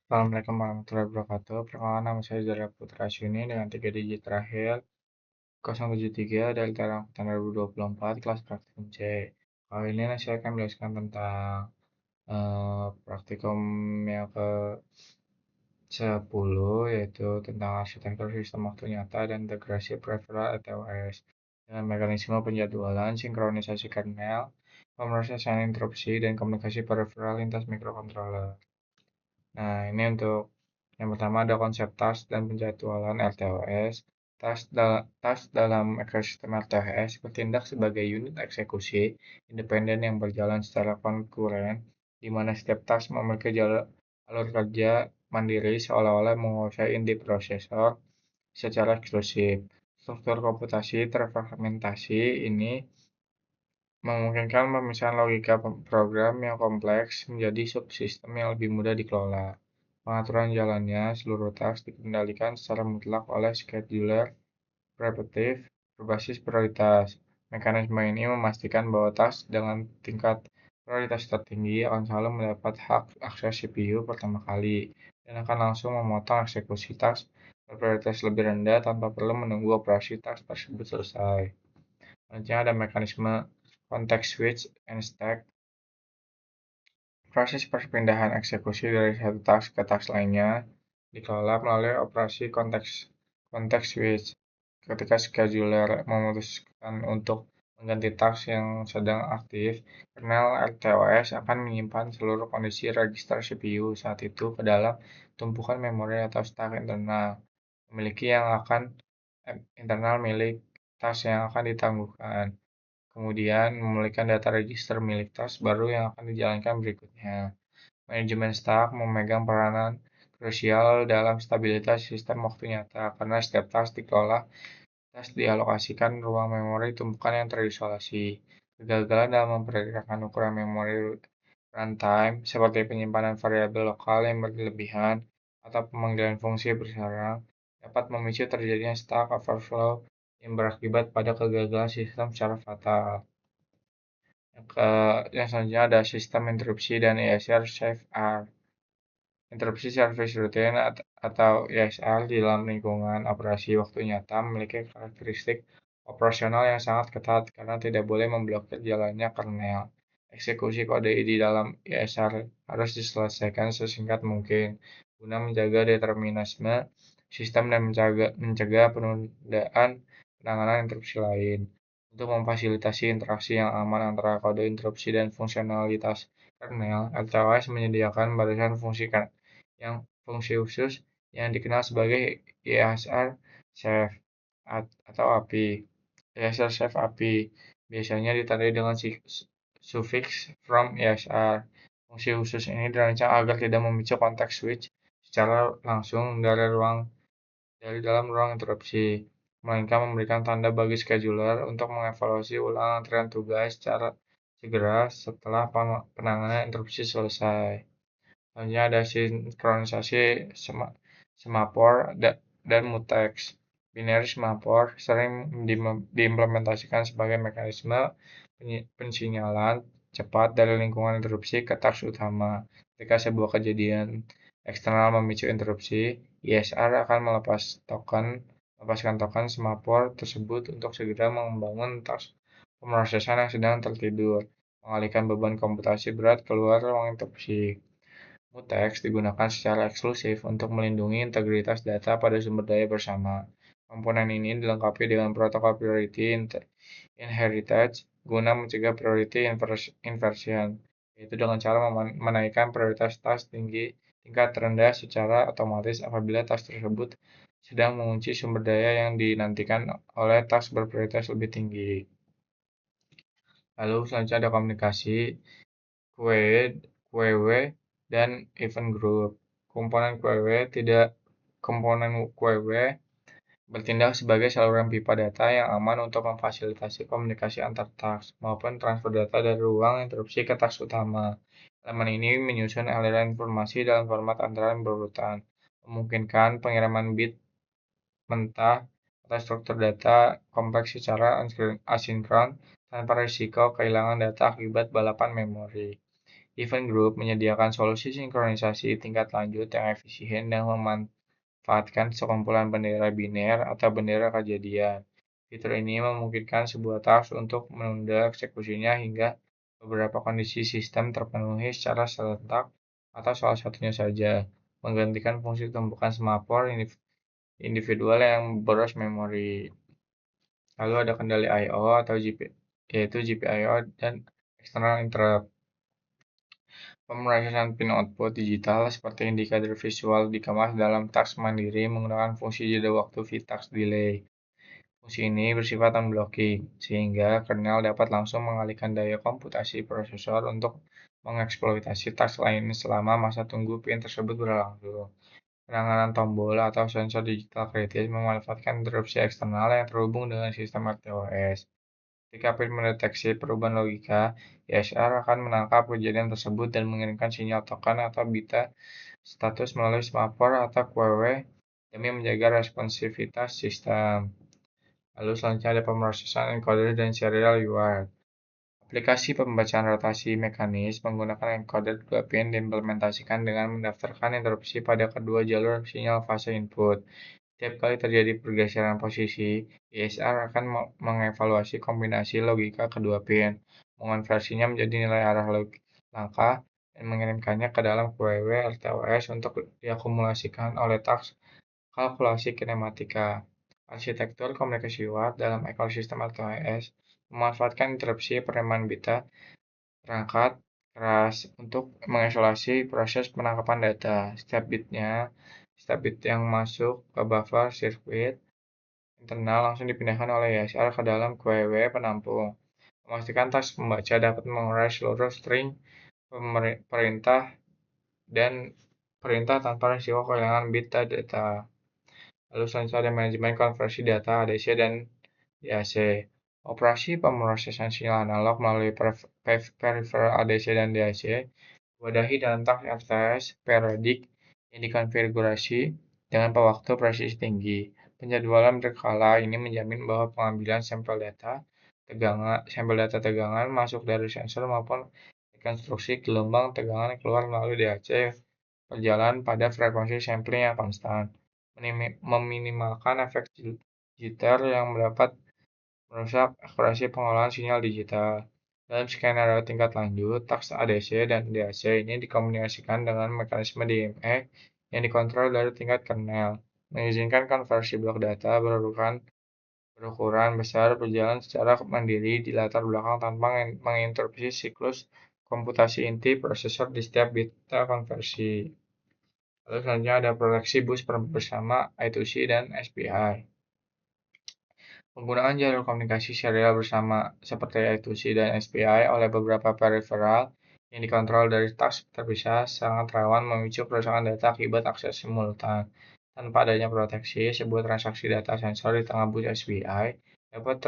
Assalamualaikum warahmatullahi wabarakatuh. Perkenalkan nama saya Zara Putra Syuni dengan 3 digit terakhir 073 dari tahun angkatan 2024 kelas praktikum C. Kali ini saya akan menjelaskan tentang praktikum yang ke-10 yaitu tentang arsitektur sistem waktu nyata dan integrasi peripheral (ATOS) dengan mekanisme penjadwalan, sinkronisasi kernel, pemrosesan interupsi, dan komunikasi peripheral lintas mikrokontroller. Nah, ini untuk yang pertama ada konsep task dan penjadwalan RTOS. Task dalam ekosistem RTOS bertindak sebagai unit eksekusi independen yang berjalan secara konkuren, di mana setiap task memiliki alur kerja mandiri seolah-olah menguasai inti prosesor secara eksklusif. Struktur komputasi terfragmentasi ini memungkinkan pemisahan logika program yang kompleks menjadi subsistem yang lebih mudah dikelola. Pengaturan jalannya, seluruh task dikendalikan secara mutlak oleh scheduler preemptif berbasis prioritas. Mekanisme ini memastikan bahwa task dengan tingkat prioritas tertinggi akan selalu mendapat hak akses CPU pertama kali dan akan langsung memotong eksekusi task berprioritas lebih rendah tanpa perlu menunggu operasi task tersebut selesai. Selanjutnya ada mekanisme context switch and stack. Proses perpindahan eksekusi dari satu task ke task lainnya dikelola melalui operasi context switch. Ketika scheduler memutuskan untuk mengganti task yang sedang aktif, kernel RTOS akan menyimpan seluruh kondisi register CPU saat itu ke dalam tumpukan memori atau stack internal internal milik task yang akan ditangguhkan. Kemudian memulihkan data register milik task baru yang akan dijalankan berikutnya. Manajemen stack memegang peranan krusial dalam stabilitas sistem waktu nyata karena setiap task dikelola, task dialokasikan ruang memori tumpukan yang terisolasi. Kegagalan dalam memperkirakan ukuran memori runtime seperti penyimpanan variabel lokal yang berlebihan atau pemanggilan fungsi bersarang dapat memicu terjadinya stack overflow yang berakibat pada kegagalan sistem secara fatal. Yang selanjutnya ada sistem interupsi dan ISR Safe R. Interupsi service routine atau ISR di dalam lingkungan operasi waktu nyata memiliki karakteristik operasional yang sangat ketat karena tidak boleh memblokir jalannya kernel. Eksekusi kode di dalam ISR harus diselesaikan sesingkat mungkin guna menjaga determinisme sistem dan mencegah penundaan penanganan interupsi lain. Untuk memfasilitasi interaksi yang aman antara kode interupsi dan fungsionalitas kernel, LTOS menyediakan barisan fungsi khusus yang dikenal sebagai ISR Safe atau API. ISR Safe API biasanya ditandai dengan sufiks from ISR. Fungsi khusus ini dirancang agar tidak memicu context switch secara langsung dari dalam ruang interupsi, melainkan memberikan tanda bagi scheduler untuk mengevaluasi ulang antrian tugas secara segera setelah penanganan interupsi selesai. Selanjutnya ada sinkronisasi semaphore dan mutex. Binary semaphore sering diimplementasikan sebagai mekanisme pensinyalan cepat dari lingkungan interupsi ke task utama. Ketika sebuah kejadian eksternal memicu interupsi, ISR akan melepaskan token semaphore tersebut untuk segera membangun task pemrosesan yang sedang tertidur, mengalihkan beban komputasi berat keluar ruang interupsi. Mutex digunakan secara eksklusif untuk melindungi integritas data pada sumber daya bersama. Komponen ini dilengkapi dengan protokol priority inheritance guna mencegah priority inversion, yaitu dengan cara menaikkan prioritas task tingkat terendah secara otomatis apabila task tersebut sedang mengunci sumber daya yang dinantikan oleh task berprioritas lebih tinggi. Lalu selanjutnya ada komunikasi QW dan event group. Komponen QW bertindak sebagai saluran pipa data yang aman untuk memfasilitasi komunikasi antar task maupun transfer data dari ruang interupsi ke task utama. Elemen ini menyusun aliran informasi dalam format antara berurutan, memungkinkan pengiriman bit mentah atau struktur data kompleks secara asinkron tanpa risiko kehilangan data akibat balapan memori. Event Group menyediakan solusi sinkronisasi tingkat lanjut yang efisien dan memanfaatkan sekumpulan bendera biner atau bendera kejadian. Fitur ini memungkinkan sebuah task untuk menunda eksekusinya hingga beberapa kondisi sistem terpenuhi secara serentak atau salah satunya saja, menggantikan fungsi tumpukan semafor individual yang boros memori. Lalu ada kendali I/O atau yaitu GPIO dan external interrupt. Pemrosesan pin output digital seperti indikator visual dikemas dalam task mandiri menggunakan fungsi jeda waktu VTax delay. Fungsi ini bersifat unblocking, sehingga kernel dapat langsung mengalihkan daya komputasi prosesor untuk mengeksploitasi task lain selama masa tunggu pin tersebut berlangsung. Penanganan tombol atau sensor digital kritis memanfaatkan interupsi eksternal yang terhubung dengan sistem RTOS. Ketika pin mendeteksi perubahan logika, ISR akan menangkap kejadian tersebut dan mengirimkan sinyal token atau bita status melalui semafor atau QW demi menjaga responsivitas sistem. Lalu selanjutnya ada pemrosesan encoder dan serial UART. Aplikasi pembacaan rotasi mekanis menggunakan encoder 2 pin diimplementasikan dengan mendaftarkan interupsi pada kedua jalur sinyal fase input. Setiap kali terjadi pergeseran posisi, ISR akan mengevaluasi kombinasi logika kedua pin, mengonversinya menjadi nilai arah langkah, dan mengirimkannya ke dalam QW RTOS untuk diakumulasikan oleh task kalkulasi kinematika. Arsitektur komunikasi UART dalam ekosistem RTOS memanfaatkan interupsi penerimaan bita perangkat keras untuk mengisolasi proses penangkapan data. Setiap bit yang masuk ke buffer sirkuit internal langsung dipindahkan oleh ISR ke dalam QW penampung, memastikan task pembaca dapat mengurai seluruh string perintah dan perintah tanpa risiko kehilangan bit data. Lalu selanjutnya ada manajemen konversi data ADC dan DAC. Operasi pemrosesan sinyal analog melalui peripheral ADC dan DAC diwadahi dalam task RTS periodik yang dikonfigurasi dengan waktu presisi tinggi. Penjadwalan berkala ini menjamin bahwa pengambilan sampel data tegangan masuk dari sensor maupun rekonstruksi gelombang tegangan keluar melalui DAC berjalan pada frekuensi sampling yang konstan, meminimalkan efek jitter yang dapat merusak akurasi pengolahan sinyal digital. Dalam skenario tingkat lanjut, task ADC dan DAC ini dikomunikasikan dengan mekanisme DMA yang dikontrol dari tingkat kernel, mengizinkan konversi blok data berukuran besar berjalan secara mandiri di latar belakang tanpa menginterupsi siklus komputasi inti prosesor di setiap bit konversi. Lalu selanjutnya ada proteksi bus bersama I2C dan SPI. Penggunaan jalur komunikasi serial bersama seperti I2C dan SPI oleh beberapa peripheral yang dikontrol dari task terpisah sangat rawan memicu kerusakan data akibat akses simultan. Tanpa adanya proteksi, sebuah transaksi data sensor di tengah bus SPI dapat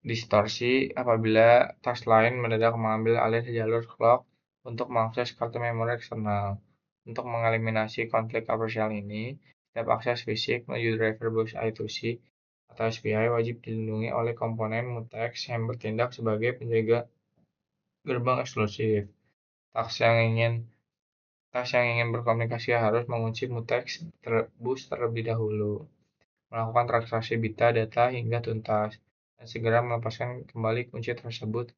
distorsi apabila task lain mendadak mengambil alih jalur clock untuk mengakses kartu memori eksternal. Untuk mengeliminasi konflik operasional ini, setiap akses fisik menuju driver bus I2C atau SPI wajib dilindungi oleh komponen mutex yang bertindak sebagai penjaga gerbang eksklusif. Task yang ingin berkomunikasi harus mengunci mutex bus terlebih dahulu, melakukan transaksi bita data hingga tuntas, dan segera melepaskan kembali kunci tersebut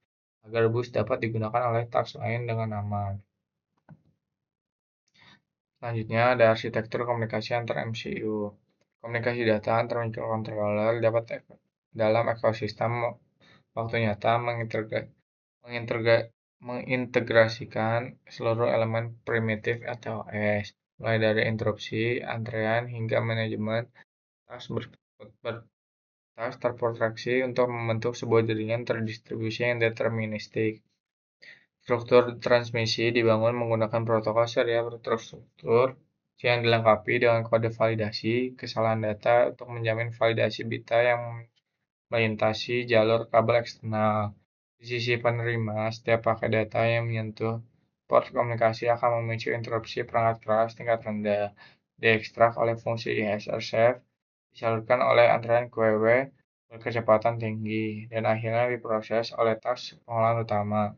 agar bus dapat digunakan oleh task lain dengan aman. Selanjutnya ada arsitektur komunikasi antar MCU. Komunikasi data antar microcontroller dapat dalam ekosistem waktu nyata mengintegrasikan seluruh elemen primitif RTOS, mulai dari interupsi, antrean, hingga manajemen task terproteksi untuk membentuk sebuah jaringan terdistribusi yang deterministik. Struktur transmisi dibangun menggunakan protokol serial terstruktur yang dilengkapi dengan kode validasi kesalahan data untuk menjamin validasi bita yang melintasi jalur kabel eksternal. Di sisi penerima, setiap paket data yang menyentuh port komunikasi akan memicu interupsi perangkat keras tingkat rendah, diekstrak oleh fungsi ISR save, disalurkan oleh antrean QW berkecepatan tinggi, dan akhirnya diproses oleh task pengolahan utama.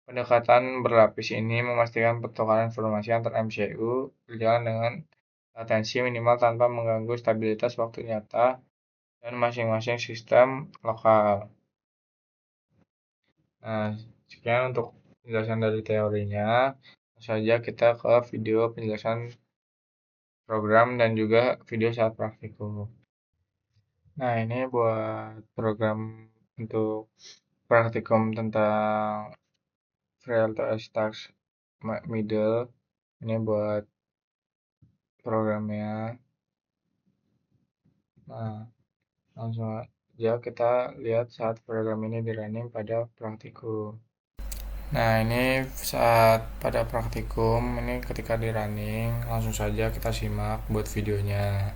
Pendekatan berlapis ini memastikan pertukaran informasi antar MCU berjalan dengan latensi minimal tanpa mengganggu stabilitas waktu nyata dan masing-masing sistem lokal. Nah, sekian untuk penjelasan dari teorinya. Langsung saja kita ke video penjelasan program dan juga video saat praktikum. Nah, ini buat program untuk praktikum tentang Real to Task Middle. Ini buat programnya. Nah, langsung aja kita lihat saat program ini di running pada praktikum. Nah, ini saat pada praktikum, ini ketika di running, langsung saja kita simak buat videonya.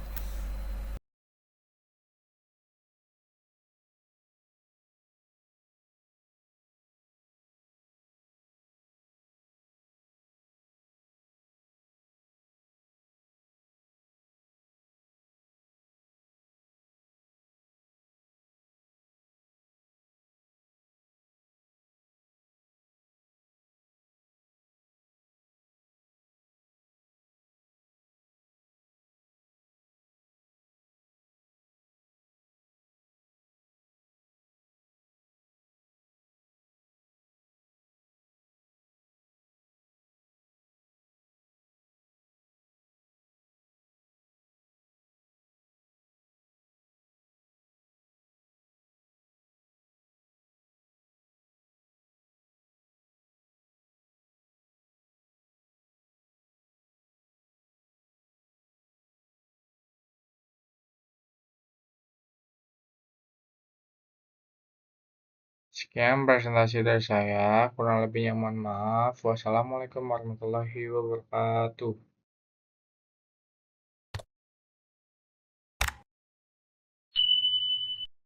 Sekian presentasi dari saya, kurang lebihnya mohon maaf. Wassalamualaikum warahmatullahi wabarakatuh.